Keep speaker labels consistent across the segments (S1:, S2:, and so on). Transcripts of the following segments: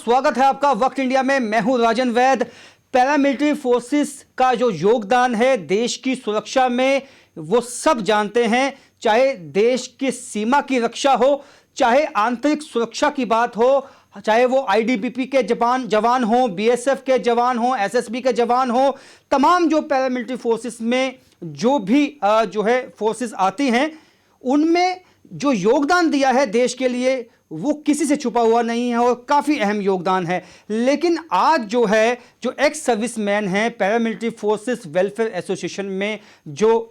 S1: स्वागत है आपका वक्त इंडिया में। मैं हूं राजन वैद। पैरामिलिट्री फोर्सेस का जो योगदान है देश की सुरक्षा में वो सब जानते हैं, चाहे देश की सीमा की रक्षा हो, चाहे आंतरिक सुरक्षा की बात हो, चाहे वो आईटीबीपी के जवान हो, बीएसएफ के जवान हो, एसएसबी के जवान हो, तमाम जो पैरामिलिट्री फोर्सेस में जो भी जो है फोर्सेस आती हैं उनमें जो योगदान दिया है देश के लिए वो किसी से छुपा हुआ नहीं है और काफ़ी अहम योगदान है। लेकिन आज जो है जो एक्स सर्विसमैन हैं पैरामिलिट्री फोर्सेस वेलफेयर एसोसिएशन में जो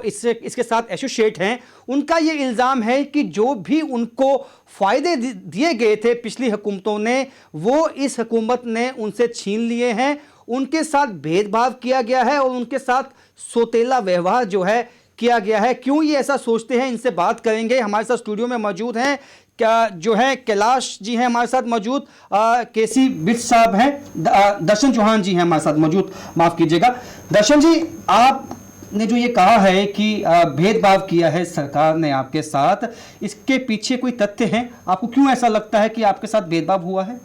S1: इसके साथ एसोसिएट हैं, उनका ये इल्ज़ाम है कि जो भी उनको फ़ायदे दिए गए थे पिछली हुकूमतों ने वो इस हुकूमत ने उनसे छीन लिए हैं। उनके साथ भेदभाव किया गया है और उनके साथ सोतेला व्यवहार जो है किया गया है। क्यों ये ऐसा सोचते हैं, इनसे बात करेंगे। हमारे साथ स्टूडियो में मौजूद हैं क्या जो है कैलाश जी हैं हमारे साथ मौजूद, केसी बिट साहब हैं, दर्शन चौहान जी हैं हमारे साथ मौजूद। माफ कीजिएगा दर्शन जी, आपने जो ये कहा है कि भेदभाव किया है सरकार ने आपके साथ, इसके पीछे कोई तथ्य है? आपको क्यों ऐसा लगता है कि आपके साथ भेदभाव हुआ है?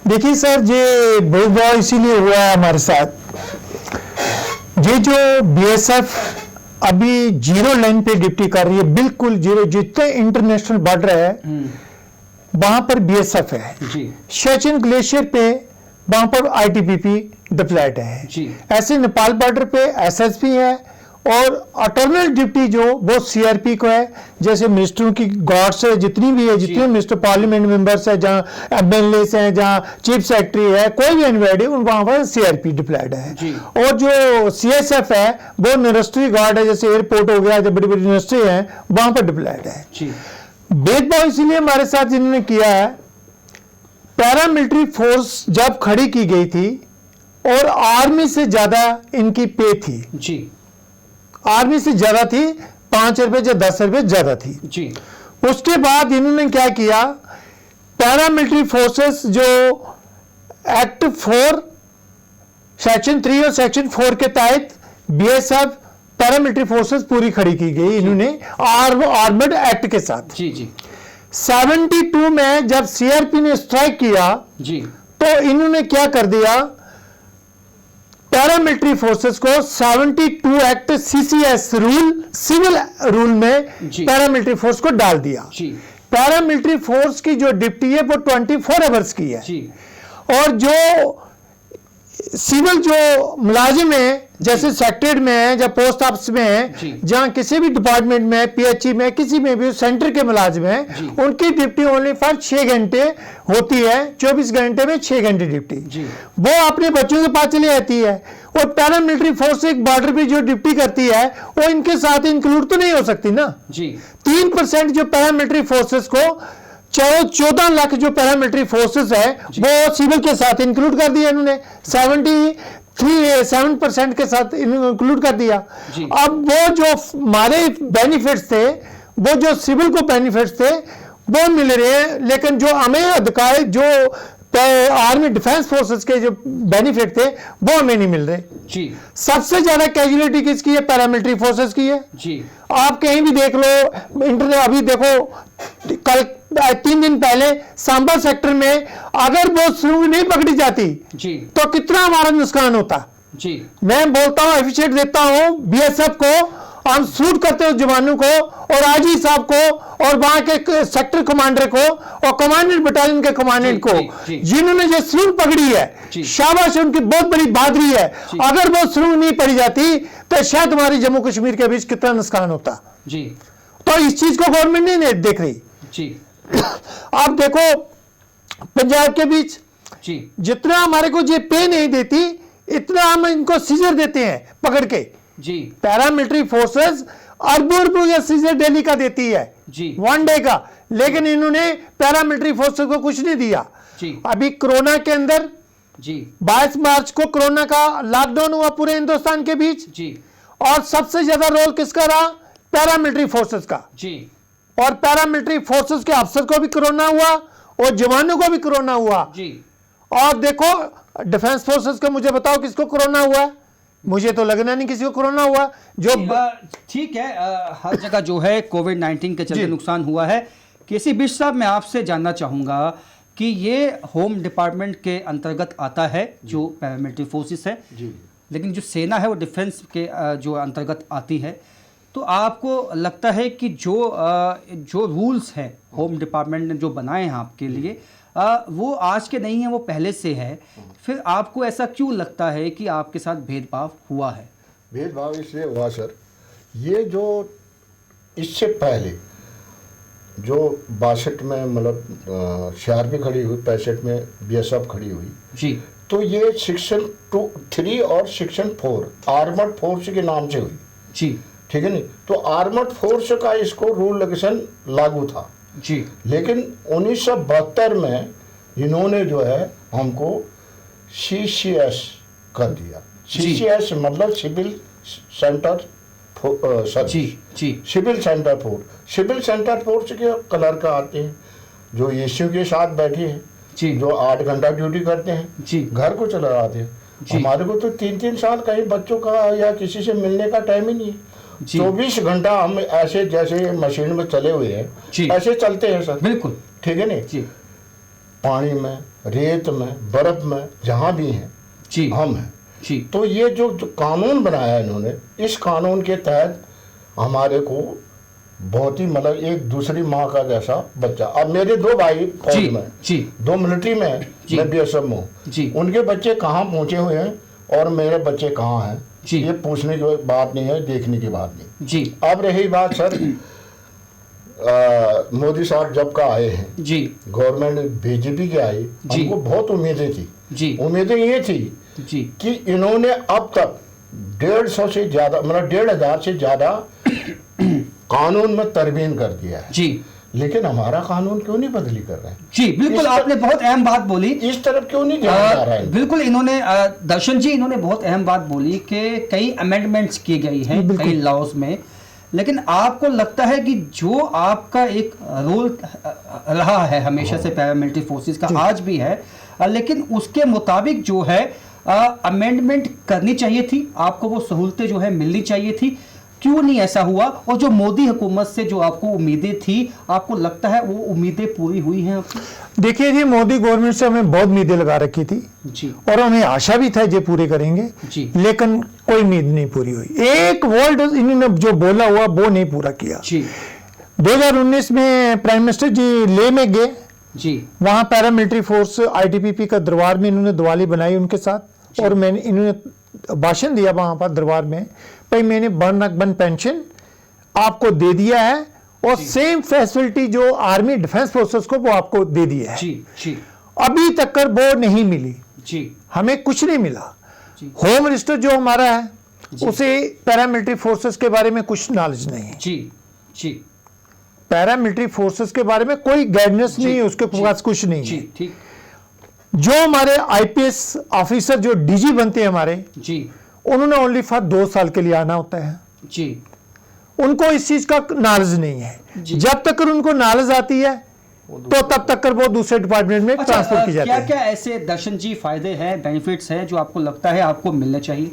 S2: देखिए सर, ये भेदभाव इसीलिए हुआ है हमारे साथ, ये जो बीएसएफ अभी जीरो लाइन पे ड्यूटी कर रही है, बिल्कुल जीरो, जितने इंटरनेशनल बॉर्डर है वहां पर बीएसएफ है जी। सियाचिन ग्लेशियर पे वहां पर आईटीबीपी डिप्लॉयड है जी। ऐसे नेपाल बॉर्डर पे एसएसपी है और अटॉर्नल ड्यूटी जो वो सीआरपी को है। जैसे मिनिस्टरों की गार्ड्स है जितनी भी है, जितने मिनिस्टर पार्लियामेंट मेंबर्स है, जहाँ एमएलए हैं, जहाँ चीफ सेक्रेटरी है, कोई भी एनवाईडी वहां पर सीआरपी डिप्लॉयड है। और जो सीएसएफ है वो यूनिवर्सिटी गार्ड है, जैसे एयरपोर्ट हो गया, जो बड़ी बड़ी यूनिवर्सिटी है वहां पर डिप्लॉयड है। भेदभाव इसीलिए हमारे साथ इन्होंने किया है, पैरामिलिट्री फोर्स जब खड़ी की गई थी और आर्मी से ज्यादा इनकी पे थी जी, आर्मी से ज्यादा थी, 5 रुपए या 10 रुपए ज्यादा थी जी। उसके बाद इन्होंने क्या किया, पैरामिलिट्री फोर्सेस जो एक्ट 4 सेक्शन 3 और सेक्शन 4 के तहत बीएसएफ पैरामिलिट्री फोर्सेस पूरी खड़ी की गई इन्होंने आर्मर्ड एक्ट के साथ जी जी। 72 में जब सीआरपी ने स्ट्राइक किया जी तो इन्होंने क्या कर दिया, पैरामिलिट्री फोर्सेस को 72 act CCS rule, civil rule में पैरामिलिट्री फोर्स को डाल दिया। पैरामिलिट्री फोर्स की जो ड्यूटी है वो 24 आवर्स की है जी। और जो सिविल जो मुलाजिम है, जैसे सेक्रेटरी में है या पोस्ट ऑफिस में है, जहां किसी भी डिपार्टमेंट में, पीएचई में, किसी में भी सेंटर के मुलाजिम है, उनकी ड्यूटी ओनली फॉर 6 घंटे होती है, 24 घंटे में 6 घंटे ड्यूटी वो अपने बच्चों के पास चली जाती है। और पैरामिलिट्री फोर्स एक बॉर्डर पे जो ड्यूटी करती है वो इनके साथ इंक्लूड तो नहीं हो सकती ना जी। 3% जो पैरामिलिट्री फोर्सेस को 14 लाख जो पैरामिलिट्री फोर्सेस है वो सिविल के साथ इंक्लूड कर दिया इन्होंने, 7% के साथ इंक्लूड कर दिया। अब वो जो हमारे बेनिफिट्स थे, वो जो सिविल को बेनिफिट्स थे वो मिल रहे हैं, लेकिन जो हमें अधिकार, जो आर्मी डिफेंस फोर्सेस के जो बेनिफिट थे वो हमें नहीं मिल रहे जी। सबसे ज्यादा कैजुअलिटी किसकी है, पैरामिलिट्री फोर्सेस की है जी। आप कहीं भी देख लो, इंटरनेट अभी देखो, कल 3 दिन पहले सांबा सेक्टर में अगर वो सुरंग नहीं पकड़ी जाती जी तो कितना हमारा नुकसान होता जी। मैं बोलता हूँ, एफिशिएंट देता हूँ बीएसएफ को, हम सूट करते हैं जवानों को और आजी साहब को और वहां के सेक्टर कमांडर को और कमांडेंट बटालियन के कमांडेंट को, जिन्होंने जो सुरंग पकड़ी है, शाबाश, उनकी बहुत बड़ी बहादुरी है। अगर वो सुरंग नहीं पड़ी जाती तो शायद हमारी जम्मू कश्मीर के बीच कितना नुकसान होता जी। तो इस चीज को गवर्नमेंट नहीं देख रही जी। आप देखो पंजाब के बीच जी, जितना हमारे को ये पे नहीं देती इतना हम इनको सीजर देते हैं पकड़ के जी। पैरामिलिट्री फोर्सेस अरबों या सीजर डेली का देती है जी, 1 डे का, लेकिन इन्होंने पैरामिलिट्री फोर्सेस को कुछ नहीं दिया जी। अभी कोरोना के अंदर जी 22 मार्च को कोरोना का लॉकडाउन हुआ पूरे हिंदुस्तान के बीच जी, और सबसे ज्यादा रोल किसका रहा, पैरामिलिट्री फोर्सेस का जी। और पैरामिलिट्री फोर्सेस के अफसर को भी कोरोना हुआ और जवानों को भी कोरोना हुआ जी। और देखो डिफेंस फोर्सेस को मुझे बताओ किसको कोरोना हुआ, मुझे तो लगना नहीं किसी को कोरोना हुआ। जो
S1: ठीक है, हर जगह जो है कोविड-19 के चलते नुकसान हुआ है। केसी बिट साहब, मैं आपसे जानना चाहूंगा कि ये होम डिपार्टमेंट के अंतर्गत आता है जो पैरामिलिट्री फोर्सेस है, लेकिन जो सेना है वो डिफेंस के जो अंतर्गत आती है। तो आपको लगता है कि जो रूल्स हैं होम डिपार्टमेंट ने जो बनाए हैं आपके लिए, वो आज के नहीं हैं, वो पहले से है। फिर आपको ऐसा क्यों लगता है कि आपके साथ भेदभाव हुआ है?
S3: भेदभाव इसलिए हुआ सर, ये जो इससे पहले जो 62 में मतलब सीआरपी खड़ी हुई, 65 में बीएसएफ खड़ी हुई
S1: जी,
S3: तो ये सेक्शन 3 और सेक्शन 4 आर्मर्ड फोर्स के नाम से हुई
S1: जी,
S3: ठीक है नहीं। तो आर्मर्ड फोर्स का इसको रूल रेगुलेशन लागू था
S1: जी,
S3: लेकिन 1972 में इन्होंने जो है हमको CCS कर दिया। CCS मतलब सिविल सेंटर
S1: जी, जी,
S3: civil centre force. Civil centre force के क्लर्क आते हैं जो यीशु के साथ बैठे हैं
S1: जी,
S3: जो 8 घंटा ड्यूटी करते हैं,
S1: जी,
S3: घर को चला आते हैं।
S1: जी।
S3: हमारे को तो 3-3 साल कहीं बच्चों का या किसी से मिलने का टाइम ही नहीं है।
S1: जी।
S3: 24 घंटा हम ऐसे जैसे मशीन में चले हुए हैं
S1: जी।
S3: ऐसे चलते हैं सर,
S1: बिल्कुल,
S3: ठीक है नहीं।
S1: जी,
S3: पानी में, रेत में, बर्फ में, जहाँ भी हैं
S1: जी,
S3: हम हैं।
S1: जी,
S3: तो ये जो कानून बनाया इन्होंने, इस कानून के तहत हमारे को बहुत ही मतलब एक दूसरी माँ का जैसा बच्चा। अब मेरे 2 भाई फौज
S1: जी,
S3: में,
S1: जी,
S3: 2 मिलिट्री में हैं,
S1: जी।
S3: मैं बीएसएफ में हूँ।
S1: जी,
S3: उनके बच्चे कहाँ पहुँचे हुए हैं और मेरे बच्चे कहाँ हैं,
S1: जी।
S3: ये पूछने की बात नहीं है, देखने की बात नहीं।
S1: जी,
S3: अब रही बात सर, मोदी साहब जब का आए हैं,
S1: जी,
S3: गवर्नमेंट बीजेपी के आई,
S1: जी।
S3: हमको बहुत उम्मीदें थी।
S1: जी,
S3: उम्मीदें ये थी
S1: जी,
S3: कि इन्होंने अब तक 150 से ज्यादा मतलब 1500 से ज्यादा कानून में तरमीम कर दिया है,
S1: जी,
S3: लेकिन हमारा कानून क्यों नहीं बदली कर रहे हैं?
S1: जी, बिल्कुल
S3: इस
S1: आपने बहुत अहम बात बोली।
S3: इस तरफ क्यों नहीं ध्यान जा रहा है?
S1: बिल्कुल इन्होंने दर्शन जी इन्होंने बहुत अहम बात बोली कि कई अमेंडमेंट्स की गई हैं
S2: बिल्कुल।
S1: कई लॉज में, लेकिन आपको लगता है कि जो आपका एक रोल रहा है हमेशा से पैरामिलिट्री फोर्सेस का, आज भी है, लेकिन उसके मुताबिक जो है अमेंडमेंट करनी चाहिए थी, आपको वो सहूलतें जो है मिलनी चाहिए थी, क्यों नहीं ऐसा हुआ? और जो मोदी हुकूमत से जो आपको उम्मीदें थी, आपको लगता है वो उम्मीदें पूरी हुई हैं आपकी?
S2: देखिए जी, मोदी गवर्नमेंट से हमें बहुत उम्मीदें लगा रखी थी
S1: जी,
S2: और हमें आशा भी था ये पूरे करेंगे,
S1: जी,
S2: लेकिन कोई उम्मीद नहीं पूरी हुई। एक वर्ड इन्होंने जो बोला हुआ वो नहीं पूरा किया।
S1: जी,
S2: 2019 में प्राइम मिनिस्टर जी लेह में गए,
S1: जी,
S2: वहां पैरामिलिट्री फोर्स ITBP का दरबार में इन्होंने दिवाली बनाई उनके साथ, और मैंने इन्होंने भाषण दिया वहां पर दरबार में, भाई मैंने बन पेंशन आपको दे दिया है और सेम फैसिलिटी जो आर्मी डिफेंस फोर्सेस को वो आपको दे दिया है।
S1: जी, जी,
S2: अभी तक कर वो नहीं मिली,
S1: जी,
S2: हमें कुछ नहीं मिला।
S1: जी।
S2: होम मिनिस्टर जो हमारा है उसे पैरामिलिट्री फोर्सेस के बारे में कुछ नॉलेज नहीं है,
S1: जी, जी,
S2: पैरामिलिट्री फोर्सेस के बारे में कोई गाइडेंस नहीं है, उसके पास कुछ नहीं
S1: जी,
S2: है।
S1: ठीक,
S2: जो हमारे IPS ऑफिसर जो DG बनते हैं हमारे,
S1: जी,
S2: उन्होंने ओनली फॉर 2 साल के लिए आना होता है,
S1: जी,
S2: उनको इस चीज का नॉलेज नहीं है।
S1: जी।
S2: जब तक उनको नॉलेज आती है तो तब तक वो दूसरे डिपार्टमेंट में ट्रांसफर की जाती
S1: क्या
S2: है।
S1: क्या ऐसे दर्शन जी फायदे हैं, बेनिफिट्स हैं जो आपको लगता है आपको मिलने चाहिए?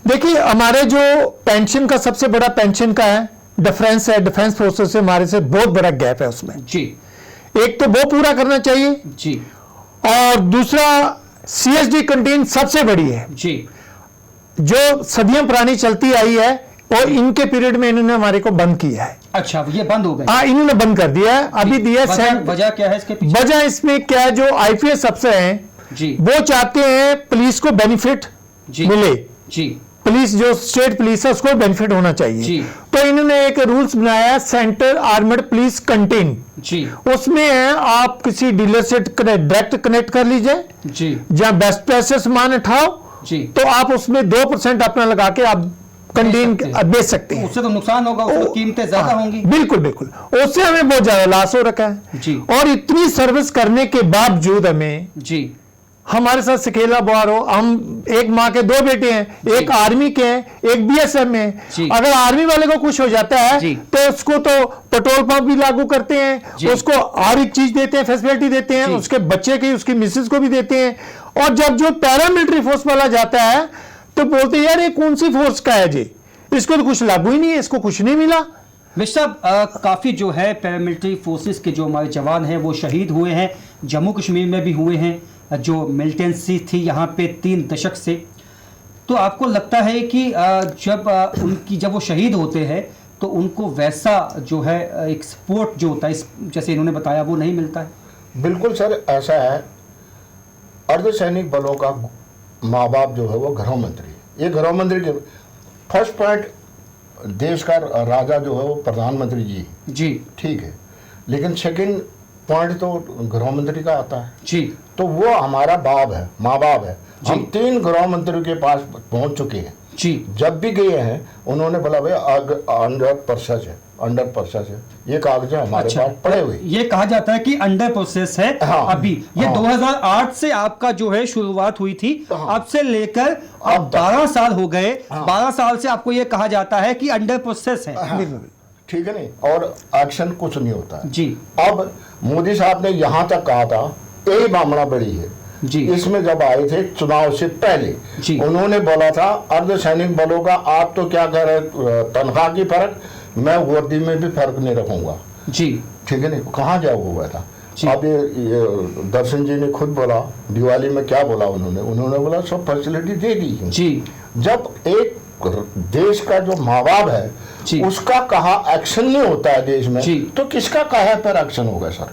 S2: देखिए, हमारे जो पेंशन का सबसे बड़ा पेंशन का है डिफरेंस है, डिफेंस फोर्सेस से हमारे से बहुत बड़ा गैप है उसमें।
S1: जी,
S2: एक तो वो पूरा करना चाहिए,
S1: जी,
S2: और दूसरा CSD कंटीन सबसे बड़ी है
S1: जी,
S2: जो सदियों पुरानी चलती आई है, और इनके पीरियड में इन्होंने हमारे को बंद किया है।
S1: अच्छा, ये बंद हो गए?
S2: हाँ, इन्होंने बंद कर दिया है, अभी दिया है।
S1: वजह क्या है इसके पीछे?
S2: वजह इसमें क्या है, जो IPS अफसर हैं
S1: जी,
S2: वो चाहते हैं पुलिस को बेनिफिट
S1: जी,
S2: मिले,
S1: जी,
S2: पुलिस जो स्टेट पुलिस है उसको बेनिफिट होना
S1: जी।
S2: चाहिए। तो इन्होंने एक रूल्स बनाया, सेंटर आर्मर्ड पुलिस कंटीन,
S1: जी,
S2: उसमें है आप किसी डीलर से डायरेक्ट कनेक्ट कर लीजिए,
S1: जी,
S2: जहां बेस्ट प्राइस से सामान उठाओ,
S1: जी,
S2: तो आप उसमें 2% अपना लगा के आप कंटीन
S1: सकते हैं।
S2: बेच सकते हैं।
S1: उससे तो नुकसान होगा, उसकी कीमतें ज्यादा
S2: हाँ,
S1: होंगी।
S2: बिल्कुल बिल्कुल, उससे हमें बहुत ज्यादा लॉस हो रखा है।
S1: जी,
S2: और इतनी सर्विस करने के बावजूद हमें,
S1: जी,
S2: हमारे साथ सकेला बार हो, हम एक माँ के 2 बेटे हैं, एक आर्मी के हैं, एक BSF में
S1: जी।
S2: है। अगर आर्मी वाले को कुछ हो जाता है
S1: जी।
S2: तो उसको तो पेट्रोल पंप भी लागू करते
S1: जी।
S2: हैं, उसको हर एक चीज देते हैं, फैसिलिटी देते हैं,
S1: जी।
S2: उसके बच्चे की उसकी मिसेज को भी देते हैं। और जब जो पैरामिलिट्री फोर्स वाला जाता है तो बोलते हैं यार ये कौन सी फोर्स का है जी, इसको तो कुछ लागू ही नहीं है, इसको कुछ नहीं मिला।
S1: मिस्टर साहब, काफ़ी जो है पैरामिलिट्री फोर्सेस के जो हमारे जवान हैं वो शहीद हुए हैं, जम्मू कश्मीर में भी हुए हैं, जो मिलिटेंसी थी यहाँ पे 3 दशक से। तो आपको लगता है कि जब वो शहीद होते हैं तो उनको वैसा जो है एक सपोर्ट जो होता है, जैसे इन्होंने बताया, वो नहीं मिलता है?
S3: बिल्कुल सर, ऐसा है। अर्धसैनिक बलों का माँ बाप जो है वो गृह मंत्री है। ये गृह मंत्री के फर्स्ट पॉइंट, देश का राजा जो है वो प्रधानमंत्री जी, ठीक है, लेकिन सेकंड पॉइंट तो गृह मंत्री का आता है
S1: जी।
S3: तो वो हमारा बाप है, माँ बाप है। हम 3 गृह मंत्रियों के पास पहुंच चुके हैं
S1: जी।
S3: जब भी गए हैं उन्होंने बोला भाई अंडर प्रोसेस है, ये कागज हमारे पास पड़े हुए।
S1: ये कहा जाता है कि अंडर प्रोसेस है।
S3: हाँ,
S1: अभी ये 2008 से आपका जो है शुरुआत हुई थी, अब से लेकर अब 12 साल हो गए। 12 साल से आपको ये कहा जाता है कि अंडर प्रोसेस है।
S3: ठीक है नहीं, और एक्शन कुछ नहीं होता है
S1: जी।
S3: अब मोदी साहब ने यहाँ तक कहा था, यही मामला बड़ी है
S1: जी।
S3: इसमें जब आए थे चुनाव से पहले
S1: जी।
S3: उन्होंने बोला था अर्धसैनिक बलों का आप तो क्या कह रहे, तनख्वाह की फर्क, मैं वर्दी में भी फर्क नहीं रखूंगा
S1: जी।
S3: ठीक है नहीं, कहाँ जाओ हुआ था। अब ये दर्शन जी ने खुद बोला, दिवाली में क्या बोला उन्होंने बोला सब फैसिलिटी दे दी जी। जब एक देश का जो माँ बाप है उसका कहा एक्शन नहीं होता है देश में, तो किसका कहा पर एक्शन होगा सर?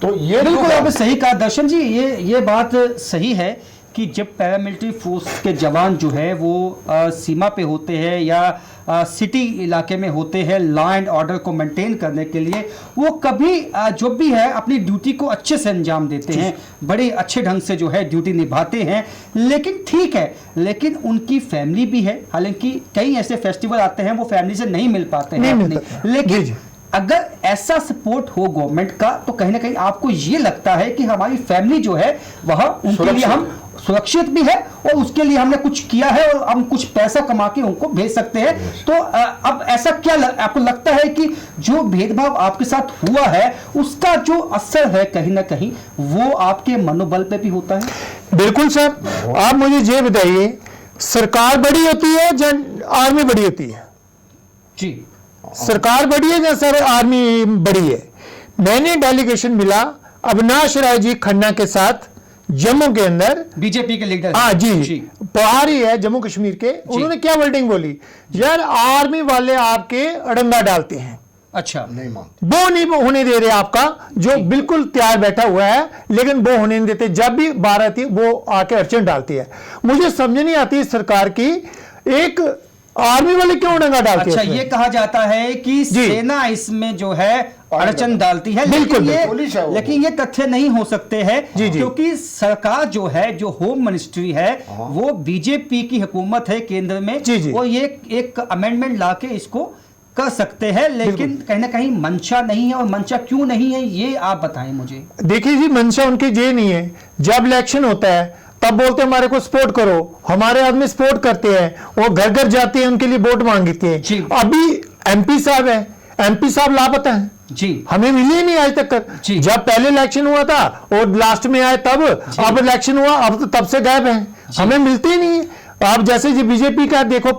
S3: तो ये
S1: बिल्कुल आपने सही कहा दर्शन जी, ये बात सही है कि जब पैरामिलिट्री फोर्स के जवान जो है वो सीमा पे होते हैं या सिटी इलाके में होते हैं लॉ एंड ऑर्डर को मेंटेन करने के लिए, वो कभी जो भी है अपनी ड्यूटी को अच्छे से अंजाम देते हैं, बड़े अच्छे ढंग से जो है ड्यूटी निभाते हैं। लेकिन ठीक है, लेकिन उनकी फैमिली भी है, हालांकि कई ऐसे फेस्टिवल आते हैं वो फैमिली से नहीं मिल पाते हैं, लेकिन अगर ऐसा सपोर्ट हो गवर्नमेंट का तो कहीं ना कहीं आपको ये लगता है कि हमारी फैमिली जो है वह उनके लिए हम सुरक्षित भी है और उसके लिए हमने कुछ किया है और हम कुछ पैसा कमा के उनको भेज सकते हैं। तो अब ऐसा क्या आपको लगता है कि जो भेदभाव आपके साथ हुआ है उसका जो असर है कहीं ना कहीं वो आपके मनोबल पे भी होता है?
S2: बिल्कुल सर, आप मुझे ये बताइए, सरकार बड़ी होती है या आर्मी बड़ी होती है?
S1: जी,
S2: सरकार बड़ी है या सर आर्मी बड़ी है? मैंने डेलीगेशन मिला अविनाश राय जी खन्ना के साथ जम्मू के अंदर, बीजेपी के लीडर, हाँ जी, प्रभारी है जम्मू कश्मीर के। उन्होंने क्या वर्डिंग बोली, यार आर्मी वाले आपके अड़ंगा डालते हैं, अच्छा नहीं मानते, वो नहीं होने दे रहे आपका, जो बिल्कुल तैयार बैठा हुआ है लेकिन वो होने नहीं देते, जब भी बात आती है वो आके अड़चन डालती है। मुझे समझ नहीं आती सरकार की, एक आर्मी वाले क्यों डंगा डालते हैं?
S1: अच्छा, ये कहा जाता है कि सेना इसमें जो है अड़चन डालती है, लेकिन ये तथ्य नहीं हो सकते हैं क्योंकि सरकार जो है, जो होम मिनिस्ट्री है वो बीजेपी की हुकूमत है केंद्र में, और ये एक अमेंडमेंट लाके इसको कर सकते हैं, लेकिन कहीं ना कहीं मंशा नहीं है। और मंशा क्यों नहीं है ये आप बताएं मुझे।
S2: देखिए जी, मंशा उनकी ये नहीं है, जब इलेक्शन होता है तब बोलते हैं हमारे को सपोर्ट करो, हमारे आदमी सपोर्ट करते हैं, वो घर घर जाते हैं, उनके लिए वोट मांगते हैं। अभी एमपी साहब है, एमपी साहब लापता है जी, हमें मिली नहीं आज तक कर। जब पहले इलेक्शन हुआ था और लास्ट में आए तब, अब इलेक्शन हुआ अब तो तब से गायब है, हमें मिलते ही नहीं है। आप जैसे जी बीजेपी का देखो,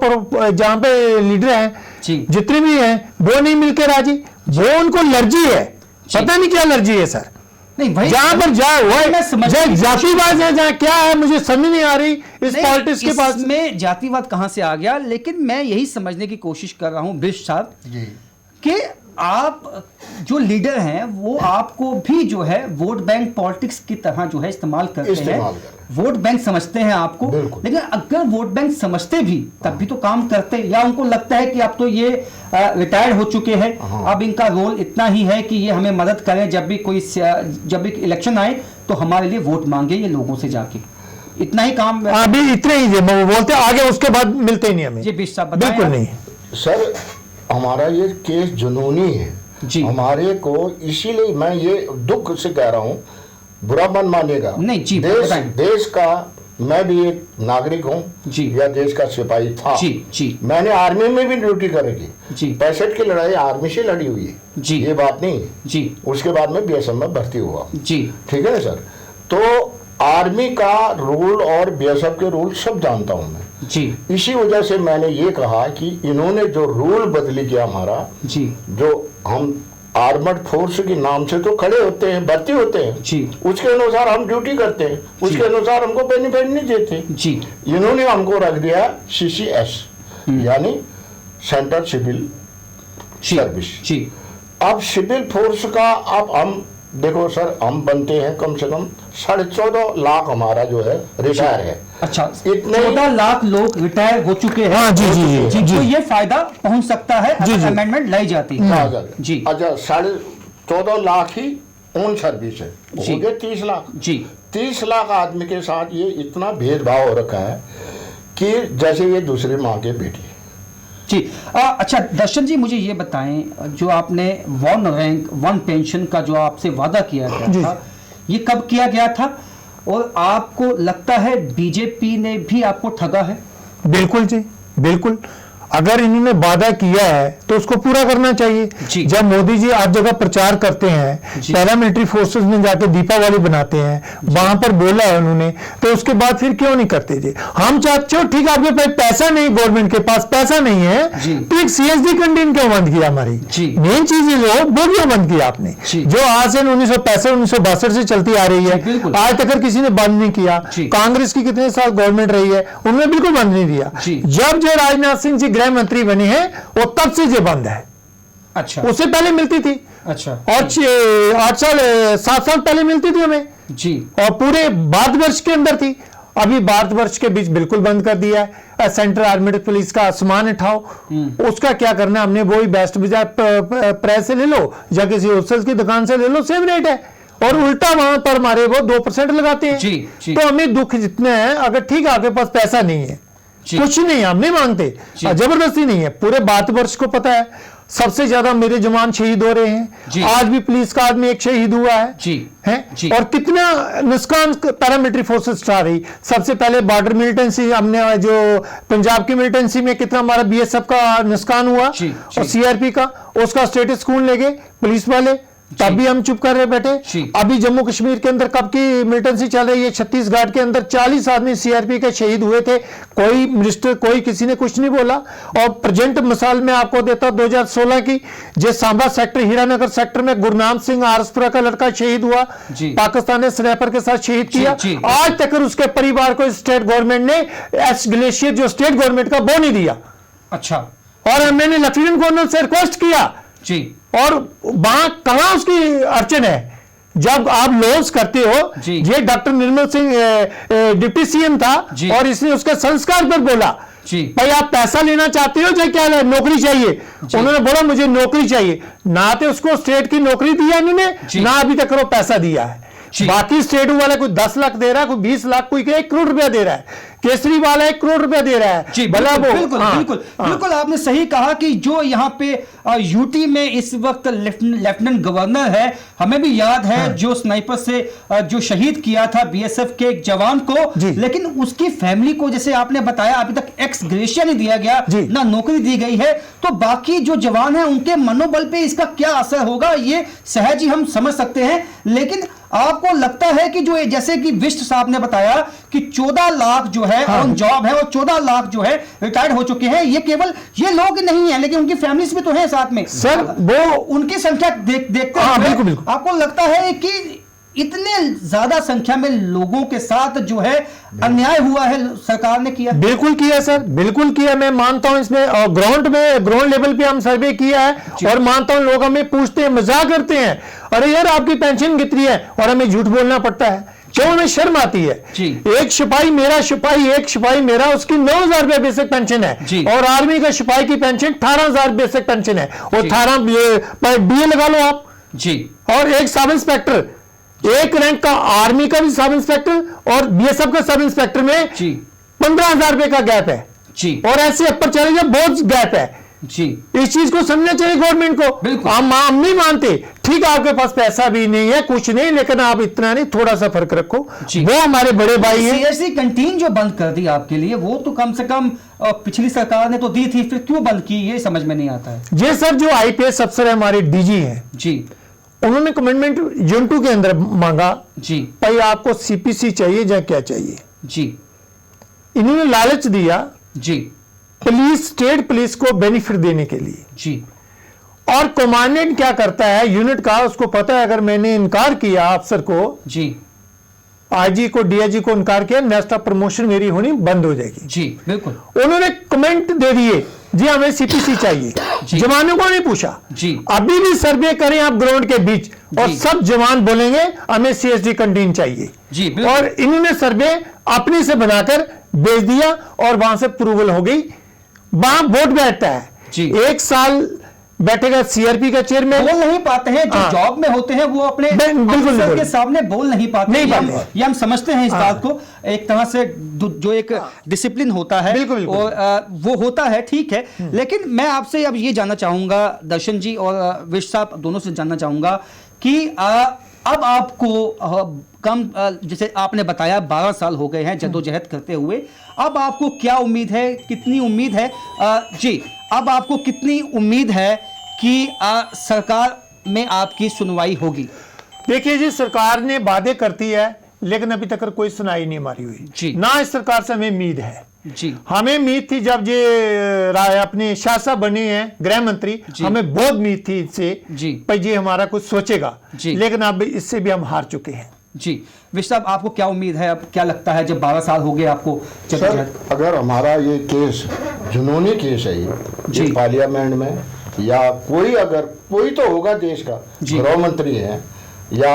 S2: जहां पे लीडर हैं जितने भी हैं वो नहीं मिलकर राजी, वो उनको एलर्जी है, पता नहीं क्या एलर्जी है सर। नहीं भाई, जहां पर जाए वो जातिवाद है, जहां क्या है मुझे समझ नहीं आ रही इस पॉलिटिक्स के पास
S1: में जातिवाद कहां से आ गया। लेकिन मैं यही समझने की कोशिश कर रहा हूं बिष्ट साहब कि आप जो लीडर हैं वो आपको भी जो है वोट बैंक पॉलिटिक्स की तरह जो है इस्तेमाल करते हैं, वोट बैंक समझते हैं आपको। लेकिन अगर वोट बैंक समझते भी तब भी तो काम करते, या उनको लगता है कि अब तो ये रिटायर्ड हो चुके हैं, अब इनका रोल इतना ही है कि ये हमें मदद करें, जब भी इलेक्शन आए तो हमारे लिए वोट मांगे ये लोगों से जाके, इतना ही काम
S2: अभी इतने ही बोलते, आगे उसके बाद मिलते ही नहीं हमें।
S1: जी बिष्ट साहब बताएं।
S2: बिल्कुल नहीं
S3: सर, हमारा ये केस जुनूनी है जी, हमारे को, इसीलिए मैं ये दुख से कह रहा हूँ, बुरा मन मानिएगा नहीं जी, देश का मैं भी एक नागरिक हूँ या देश का सिपाही था जी, मैंने आर्मी में भी ड्यूटी करेगी जी, 65 की लड़ाई आर्मी से लड़ी हुई है जी, ये बात नहीं जी। उसके बाद में बीएसएफ में भर्ती हुआ जी, ठीक है ना सर। तो आर्मी का रूल और बीएसएफ के रूल सब जानता हूं मैं जी, इसी वजह से मैंने ये कहा कि इन्होंने जो रूल बदली किया हमारा जी, जो हम आर्मड फोर्स के नाम से तो खड़े होते हैं, भर्ती होते हैं
S1: जी,
S3: उसके अनुसार हम ड्यूटी करते हैं, उसके अनुसार हमको बेनिफिट नहीं देते
S1: जी।
S3: इन्होंने हमको रख दिया CCS यानी सेंट्रल सिविल सर्विस।
S1: जी।
S3: अब सिविल फोर्स का अब हम देखो सर, हम बनते हैं कम से कम 14.5 लाख हमारा जो है रिटायर है।
S1: अच्छा,
S3: इतने
S1: 14 लाख लोग रिटायर हो चुके हैं।
S2: हाँ, जी, जी, जी,
S1: तो ये फायदा पहुंच सकता है अगर अमेंडमेंट लाई जाती है। जी।
S3: अच्छा, 14.5 लाख ही ऑन सर्विस है, हो गए 30 लाख।
S1: जी।
S3: 30 लाख आदमी के साथ ये इतना भेदभाव हो रखा है कि जैसे ये दूसरी माँ के बेटी।
S1: जी। अच्छा दर्शन जी, मुझे ये बताएं, जो आपने 1 रैंक 1 पेंशन का जो आपसे वादा किया गया था, ये कब किया गया था और आपको लगता है बीजेपी ने भी आपको ठगा है?
S2: बिल्कुल जी, बिल्कुल। अगर इन्होंने वादा किया है तो उसको पूरा करना चाहिए। जब मोदी जी आप जगह प्रचार करते हैं, पैरामिलिट्री फोर्सेस में जाके दीपावली बनाते हैं, वहां पर बोला है उन्होंने, तो उसके बाद फिर क्यों नहीं करते जी? हम चाहते हो ठीक है, आपके पास पैसा नहीं, गवर्नमेंट के पास पैसा नहीं है, तो एक CSD कैंटीन क्यों बंद किया? हमारी मेन चीज जो वो क्यों बंद किया आपने, जो आज से 1965-1962 से चलती आ रही है, आज तक किसी ने बंद नहीं किया। कांग्रेस की कितने साल गवर्नमेंट रही है, उन्होंने बिल्कुल बंद नहीं दिया। जब जो राजनाथ सिंह जी गृह मंत्री बने हैं वो तब से ये बंद है।
S1: अच्छा,
S2: उससे पहले मिलती थी।
S1: अच्छा, और
S2: 8 साल 7 साल पहले मिलती थी हमें
S1: जी, और
S2: पूरे भारतवर्ष के अंदर थी। अभी भारतवर्ष के बीच बिल्कुल बंद कर दिया है। सेंट्रल आर्मेड पुलिस का सामान उठाओ, उसका क्या करना, हमने वही बेस्ट बाजार प्रेस से ले लो या किसी होलसेल की दुकान से ले लो, सेम रेट है, और उल्टा वहां पर हमारे वो 2% लगाते हैं। जी। तो हमें दुख जितना है, अगर ठीक है आपके पास पैसा नहीं है, कुछ नहीं, हम नहीं मांगते, जबरदस्ती नहीं है, पूरे भारतवर्ष को पता है सबसे ज्यादा मेरे जवान शहीद हो रहे हैं। आज भी पुलिस का आदमी एक शहीद हुआ है। और कितना नुकसान पैरामिलिट्री फोर्सेस उठा रही। सबसे पहले बॉर्डर मिलिटेंसी, हमने जो पंजाब की मिलिटेंसी में कितना हमारा BSF का नुकसान हुआ और CRP का, उसका स्टेटस कौन ले गए? पुलिस वाले। तब भी हम चुप कर रहे बैठे। अभी जम्मू कश्मीर के अंदर कब की मिलिटेंसी चल रही है? छत्तीसगढ़ के अंदर 40 आदमी CRP के शहीद हुए थे, कोई मिनिस्टर, कोई किसी ने कुछ नहीं बोला। और प्रेजेंट मिसाल में आपको देता 2016 की, जो सांबा सेक्टर, हीरानगर सेक्टर में गुरनाम सिंह आरसपुरा का लड़का शहीद हुआ, पाकिस्तान ने स्नैपर के साथ शहीद किया। आज तक उसके परिवार को स्टेट गवर्नमेंट ने एस ग्लेशियर जो स्टेट गवर्नमेंट का वो नहीं दिया।
S1: अच्छा,
S2: और मैंने लेफ्टिनेंट गवर्नर से रिक्वेस्ट किया जी, और वहां कहां उसकी अड़चन है? जब आप लॉन्च करते हो, ये doctor Nirmal Singh deputy CM था और इसने उसके संस्कार पर बोला भाई आप पैसा लेना चाहते हो या क्या, नौकरी चाहिए? उन्होंने बोला मुझे नौकरी चाहिए। ना तो उसको स्टेट की नौकरी दिया इन्होंने, ना अभी तक वो पैसा दिया है। बाकी स्टेट वाला कोई 10 लाख दे रहा है, कोई 20 लाख, कोई 1 करोड़ रुपया दे रहा है, केसरी वाला 1 करोड़ रुपया दे रहा है।
S1: जी, बिल्कुल आपने सही कहा कि जो यहाँ पे यूटी में इस वक्त लेफ्टिनेंट गवर्नर है, हमें भी याद है जो स्नाइपर से जो शहीद किया था BSF के एक जवान को, लेकिन उसकी फैमिली को जैसे आपने बताया अभी तक एक्स ग्रेशिया नहीं दिया गया, ना नौकरी दी गई है। तो बाकी जो जवान है उनके मनोबल पे इसका क्या असर होगा ये सहज ही हम समझ सकते हैं। लेकिन आपको लगता है कि जो जैसे कि विष्ट साहब ने बताया कि 14 लाख जो है ऑन जॉब है और 14 लाख जो है रिटायर्ड हो चुके हैं, ये केवल ये लोग नहीं है लेकिन उनकी फैमिलीज भी तो है साथ में
S2: सर, वो
S1: उनकी संख्या देखते हैं। आपको लगता है कि इतने ज्यादा संख्या में लोगों के साथ जो है अन्याय हुआ है, सरकार ने किया?
S2: बिल्कुल किया सर, बिल्कुल किया, मैं मानता हूं इसमें। और ग्राउंड लेवल पे हम सर्वे किया है और मानता हूं, लोग हमें पूछते हैं, मजाक करते हैं, अरे यार आपकी पेंशन कितनी है, और हमें झूठ बोलना पड़ता है, क्यों? हमें शर्म आती है। एक सिपाही मेरा उसकी 9,000 रुपए बेसिक पेंशन है, और आर्मी का सिपाही की पेंशन 18,000 बेसिक पेंशन है, और 18 DA लगा लो आप जी। और एक सब इंस्पेक्टर, एक रैंक का आर्मी का भी सब इंस्पेक्टर और BSF का सब इंस्पेक्टर में 15,000 रुपए का गैप है जी, और ऐसे ऊपर चले जाए बहुत गैप है जी। इस चीज को समझना चाहिए गवर्नमेंट को। हम नहीं मानते, ठीक है आपके पास पैसा भी नहीं है, कुछ नहीं, लेकिन आप इतना नहीं, थोड़ा सा फर्क रखो। वो हमारे बड़े भाई है।
S1: CSD कैंटीन जो बंद कर दी आपके लिए, वो तो कम से कम पिछली सरकार ने तो दी थी, फिर क्यों बंद की ये समझ में नहीं आता है।
S2: ये सर जो IPS अफसर है हमारे DG है जी, उन्होंने कमिटमेंट जून 2 के अंदर मांगा जी, भाई आपको CPC चाहिए या क्या चाहिए जी। इन्होंने लालच दिया जी, पुलिस, स्टेट पुलिस को बेनिफिट देने के लिए जी, और कमांडेंट क्या करता है यूनिट का, उसको पता है अगर मैंने इनकार किया अफसर को,
S1: जी,
S2: आईजी को, डीआईजी को इनकार किया, नेक्स्ट ऑफ प्रमोशन मेरी होनी बंद हो जाएगी।
S1: जी बिल्कुल।
S2: उन्होंने कमेंट दे दिए जी हमें सीपीसी चाहिए, जवानों को नहीं पूछा।
S1: जी,
S2: अभी भी सर्वे करें आप ग्राउंड के बीच और सब जवान बोलेंगे हमें सीएसडी कैंटीन चाहिए।
S1: जी,
S2: और इन्होंने सर्वे अपने से बनाकर भेज दिया और वहां से अप्रूवल हो गई। वहां वोट बैठता है
S1: जी।
S2: 1 साल बैठेगा सीआरपी का चेयरमैन,
S1: बोल नहीं पाते हैं जो
S2: हाँ।
S1: जॉब में होते हैं वो अपने
S2: बिल्कुल
S1: अफसर
S2: नहीं
S1: के सामने बोल नहीं पाते।
S2: नहीं
S1: ये हम समझते हैं इस बात को, एक तरह से जो एक डिसिप्लिन होता है
S2: बिल्कुल, बिल्कुल।
S1: और वो होता है, ठीक है। लेकिन मैं आपसे अब ये जानना चाहूंगा, दर्शन जी और विश साहब दोनों से जानना चाहूंगा कि अब आपको कम जैसे आपने बताया 12 साल हो गए हैं जद्दोजहद करते हुए, अब आपको क्या उम्मीद है, कितनी उम्मीद है जी, अब आपको कितनी उम्मीद है कि सरकार में आपकी सुनवाई होगी?
S2: देखिए जी, सरकार ने वादे करती है लेकिन अभी तक कोई सुनाई नहीं हमारी हुई
S1: जी।
S2: ना इस सरकार से हमें उम्मीद है
S1: जी।
S2: हमें उम्मीद थी जब ये अपने शाह साहब बने हैं गृह मंत्री, हमें बहुत उम्मीद थी इनसे
S1: जी
S2: भाई ये हमारा कुछ सोचेगा
S1: जी।
S2: लेकिन अब इससे भी हम हार चुके हैं।
S1: जी विश साहब, आपको क्या उम्मीद है, अब क्या लगता है जब 12 साल हो गए आपको?
S3: सर, अगर हमारा ये केस जुनूनी केस है ये पार्लियामेंट में, या कोई अगर कोई तो होगा देश का गृह मंत्री है या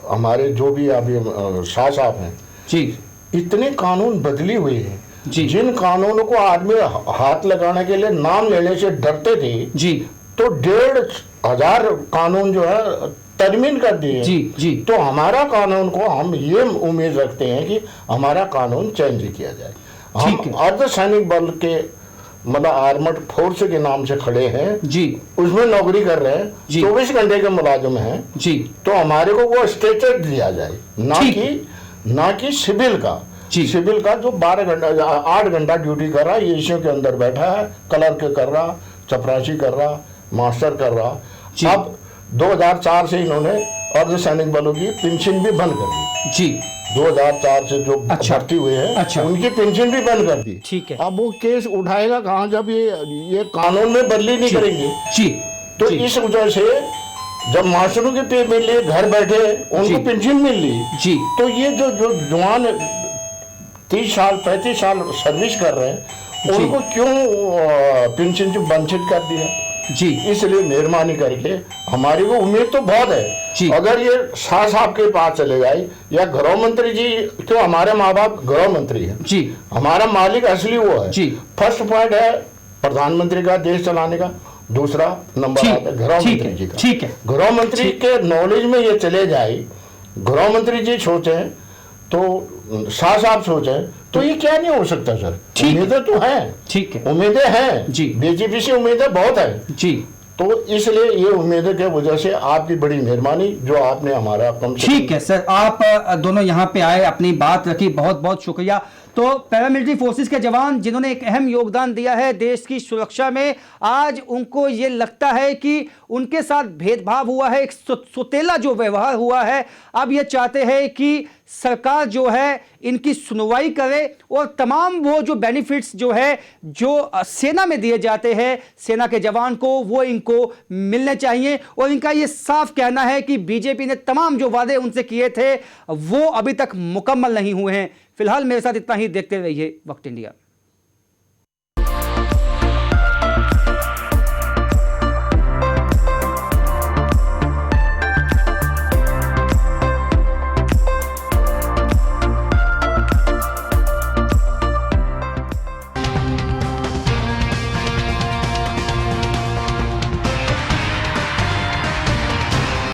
S3: हमारे जो भी अभी शाह साहब हैं
S1: जी,
S3: इतने कानून बदली हुई है
S1: जी,
S3: जिन कानूनों को आदमी हाथ लगाने के लिए नाम लेने से डरते थे
S1: जी,
S3: तो 1,500 कानून जो है तरमीम कर दिए
S1: जी जी।
S3: तो हमारा कानून को हम ये उम्मीद रखते हैं कि हमारा कानून चेंज किया जाए। हम अर्धसैनिक बल के मतलब आर्मड फोर्स के नाम से खड़े हैं
S1: जी,
S3: उसमें नौकरी कर रहे हैं, 24 घंटे के मुलाजिम हैं जी, तो हमारे को वो स्टेटस दिया जाए, ना कि सिविल का। सिविल का जो 8 घंटा ड्यूटी कर रहा है, एशियों के अंदर बैठा है, क्लर्क कर रहा, चपरासी कर रहा, मास्टर कर रहा। अब 2004 से इन्होंने अर्धसैनिक बलों की पेंशन भी बंद कर दी जी, 2004 से जो भर्ती हुए हैं उनकी पेंशन भी बंद कर दी। ठीक है, अब वो केस उठाएगा कहाँ जब ये कानून में बदली नहीं करेंगे जी। तो इस वजह से जब मास्टरों के पे मिल लिए, घर बैठे उनको पेंशन मिल ली जी, तो ये जो जवान 30 साल 35 साल सर्विस कर रहे हैं उनको क्यों पेंशन से वंचित कर दिया जी? इसलिए मेहरबानी करके हमारी को उम्मीद तो बहुत है, अगर ये शाह साहब के पास चले जाए या गृह मंत्री जी, तो हमारे माँ बाप गृह मंत्री है जी, हमारा मालिक असली वो है जी। फर्स्ट पॉइंट है प्रधानमंत्री का देश चलाने का, दूसरा नंबर आता है गृह मंत्री जी का। ठीक है, गृह मंत्री के नॉलेज में ये चले जाए, गृह मंत्री जी सोचे तो शाह साहब सोचे तो ये क्या नहीं हो सकता सर? उम्मीदें तो हैं, ठीक है, उम्मीदें हैं जी, बीजेपी से उम्मीदें बहुत है जी। तो इसलिए ये उम्मीदें की वजह से आपकी बड़ी मेहरबानी जो आपने हमारा कम।
S1: ठीक है सर, आप दोनों यहाँ पे आए, अपनी बात रखी, बहुत बहुत शुक्रिया। तो पैरामिलिट्री फोर्सेस के जवान जिन्होंने एक अहम योगदान दिया है देश की सुरक्षा में, आज उनको ये लगता है कि उनके साथ भेदभाव हुआ है, एक सुतेला जो व्यवहार हुआ है। अब ये चाहते हैं कि सरकार जो है इनकी सुनवाई करे और तमाम वो जो बेनिफिट्स जो है जो सेना में दिए जाते हैं सेना के जवान को, वो इनको मिलने चाहिए। और इनका ये साफ कहना है कि बीजेपी ने तमाम जो वादे उनसे किए थे वो अभी तक मुकम्मल नहीं हुए हैं। फिलहाल मेरे साथ इतना ही, देखते रहिए वक्त इंडिया।